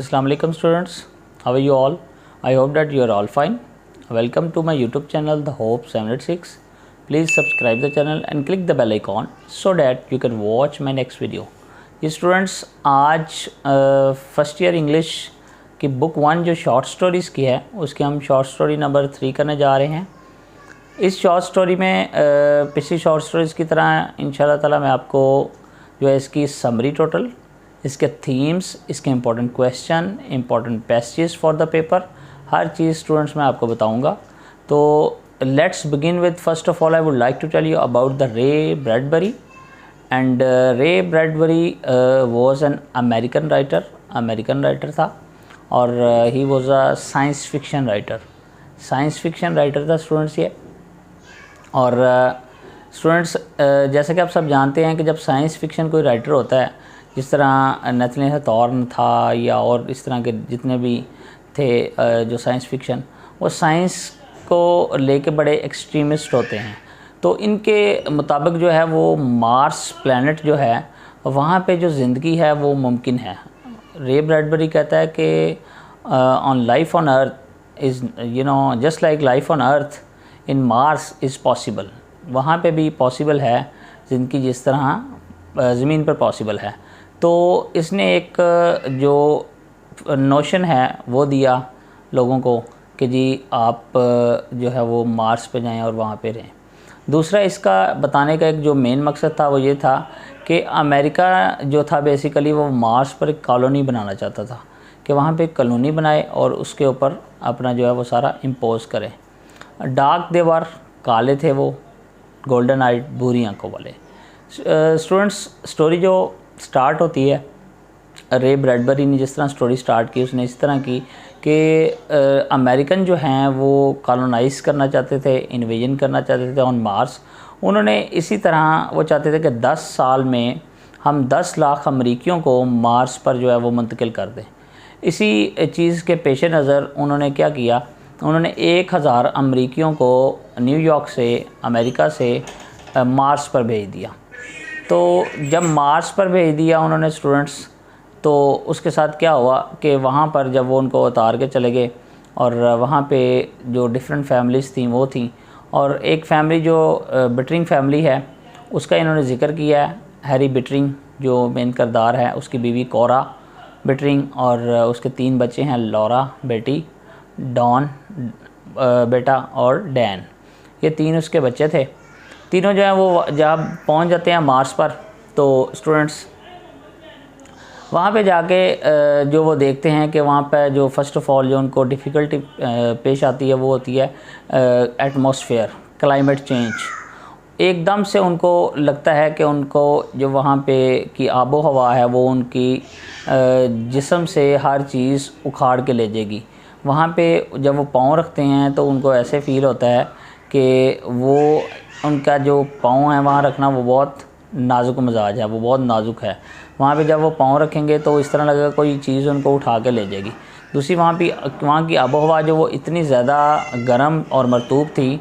Assalamu alaikum students. How are you all? I hope that you are all fine. Welcome to my YouTube channel The Hope 786. Please subscribe the channel and click the bell icon so that you can watch my next video. ये students आज first year English की book 1 जो short stories की है उसकी हम short story number 3 करने जा रहे हैं। इस शॉर्ट स्टोरी में पिछली शॉर्ट स्टोरीज़ की तरह इंशाल्लाह ताला मैं आपको जो है इसकी समरी टोटल, इसके थीम्स, इसके important question, important passages for the paper, हर चीज़ स्टूडेंट्स मैं आपको बताऊंगा। तो let's begin with first of all I would like to tell you about the Ray Bradbury. And Ray Bradbury was an American writer था और he was a science fiction writer था students ये। और students जैसे कि आप सब जानते हैं कि जब साइंस फिक्शन कोई राइटर होता है, जिस तरह नैथन हॉथॉर्न था या और इस तरह के जितने भी थे जो साइंस फिक्शन, वो साइंस को लेके बड़े एक्सट्रीमिस्ट होते हैं। तो इनके मुताबिक जो है वो मार्स प्लैनेट जो है वहाँ पे जो ज़िंदगी है वो मुमकिन है। रे ब्रैडबरी कहता है कि on life on earth is just like life on earth in Mars is possible. वहाँ पे भी पॉसिबल है ज़िंदगी जिस तरह ज़मीन पर पॉसिबल है। तो इसने एक जो नोशन है वो दिया लोगों को कि जी आप जो है वो मार्स पे जाएं और वहाँ पे रहें। दूसरा इसका बताने का एक जो मेन मकसद था वो ये था कि अमेरिका जो था बेसिकली वो मार्स पर एक कॉलोनी बनाना चाहता था कि वहाँ पे एक कॉलोनी बनाए और उसके ऊपर अपना जो है वो सारा इम्पोज करें। डार्क देवर, काले थे वो, गोल्डन आइड, भूरी आंखों वाले। स्टूडेंट्स स्टोरी जो स्टार्ट होती है, रे ब्रैडबरी ने जिस तरह स्टोरी स्टार्ट की उसने इस तरह की कि अमेरिकन जो हैं वो कॉलोनाइज करना चाहते थे, इन्वेजन करना चाहते थे ऑन मार्स। उन्होंने इसी तरह वो चाहते थे कि 10 साल में हम 10 लाख अमरीकियों को मार्स पर जो है वो मुंतकिल कर दें। इसी चीज़ के पेश नज़र उन्होंने क्या किया, उन्होंने 1000 अमरीकियों को न्यूयॉर्क से, अमेरिका से मार्स पर भेज दिया। तो जब मार्स पर भेज दिया उन्होंने स्टूडेंट्स, तो उसके साथ क्या हुआ कि वहाँ पर जब वो उनको उतार के चले गए और वहाँ पे जो डिफरेंट फैमिलीज़ थी वो थी, और एक फैमिली जो बिटरिंग फैमिली है उसका इन्होंने ज़िक्र किया है। हैरी बिटरिंग जो मेन किरदार है, उसकी बीवी कोरा बिटरिंग और उसके 3 बच्चे हैं, लॉरा बेटी, डॉन बेटा और डैन, ये 3 उसके बच्चे थे। तीनों जो है वो जब पहुंच जाते हैं मार्स पर तो स्टूडेंट्स वहाँ पे जाके जो वो देखते हैं कि वहाँ पे जो फ़र्स्ट ऑफ़ ऑल जो उनको डिफ़िकल्टी पेश आती है वो होती है एटमॉस्फेयर, क्लाइमेट चेंज। एकदम से उनको लगता है कि उनको जो वहाँ पे की आबो हवा है वो उनकी जिस्म से हर चीज़ उखाड़ के ले जाएगी। वहाँ पे जब वो पाँव रखते हैं तो उनको ऐसे फ़ील होता है कि वो उनका जो पाँव है वहाँ रखना वो बहुत नाजुक मिजाज है, वो बहुत नाजुक है। वहाँ पे जब वो पाँव रखेंगे तो इस तरह लगेगा कोई चीज़ उनको उठा के ले जाएगी। दूसरी वहाँ की आबोहवा जो वो इतनी ज़्यादा गर्म और मरतूब थी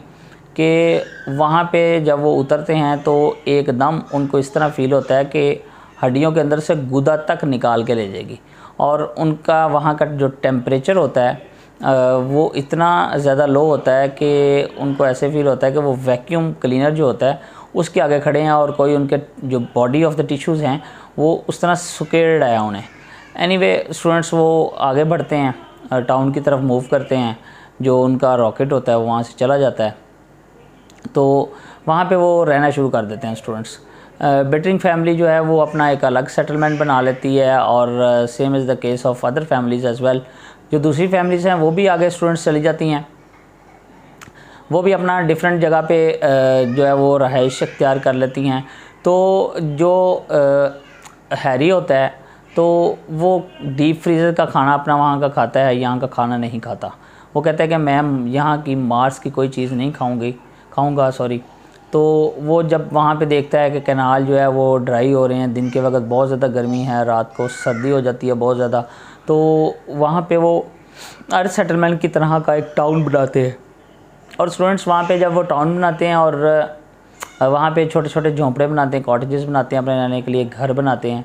कि वहाँ पे जब वो उतरते हैं तो एकदम उनको इस तरह फ़ील होता है कि हड्डियों के अंदर से गुदा तक निकाल के ले जाएगी। और उनका वहाँ का जो टेम्परेचर होता है वो इतना ज़्यादा लो होता है कि उनको ऐसे फ़ील होता है कि वो वैक्यूम क्लीनर जो होता है उसके आगे खड़े हैं और कोई उनके जो बॉडी ऑफ द टिश्यूज़ हैं वो उस तरह सुकेड़ आया उन्हें। एनीवे स्टूडेंट्स वो आगे बढ़ते हैं, टाउन की तरफ मूव करते हैं। जो उनका रॉकेट होता है वो वहाँ से चला जाता है, तो वहाँ पे वो रहना शुरू कर देते हैं स्टूडेंट्स। बेटरिंग फैमिली जो है वो अपना एक अलग सेटलमेंट बना लेती है और same is the case of other families as well. जो दूसरी फैमिलीज़ हैं वो भी आगे स्टूडेंट्स चली जाती हैं, वो भी अपना डिफरेंट जगह पे जो है वो रहाइश इख्तियार कर लेती हैं। तो जो हैरी होता है तो वो डीप फ्रीज़र का खाना अपना वहाँ का खाता है, यहाँ का खाना नहीं खाता। वो कहता है कि मैं यहाँ की मार्स की कोई चीज़ नहीं खाऊंगा। तो वो जब वहाँ पे देखता है कि कैनाल जो है वो ड्राई हो रहे हैं, दिन के वक्त बहुत ज़्यादा गर्मी है, रात को सर्दी हो जाती है बहुत ज़्यादा, तो वहाँ पे वो अर्थ सेटलमेंट की तरह का एक टाउन बनाते हैं। और स्टूडेंट्स वहाँ पे जब वो टाउन बनाते हैं और वहाँ पे छोटे छोटे झोंपड़े बनाते हैं, कॉटेजेस बनाते हैं, अपने रहने के लिए घर बनाते हैं,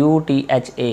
UTHA،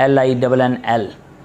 LINNL،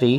3،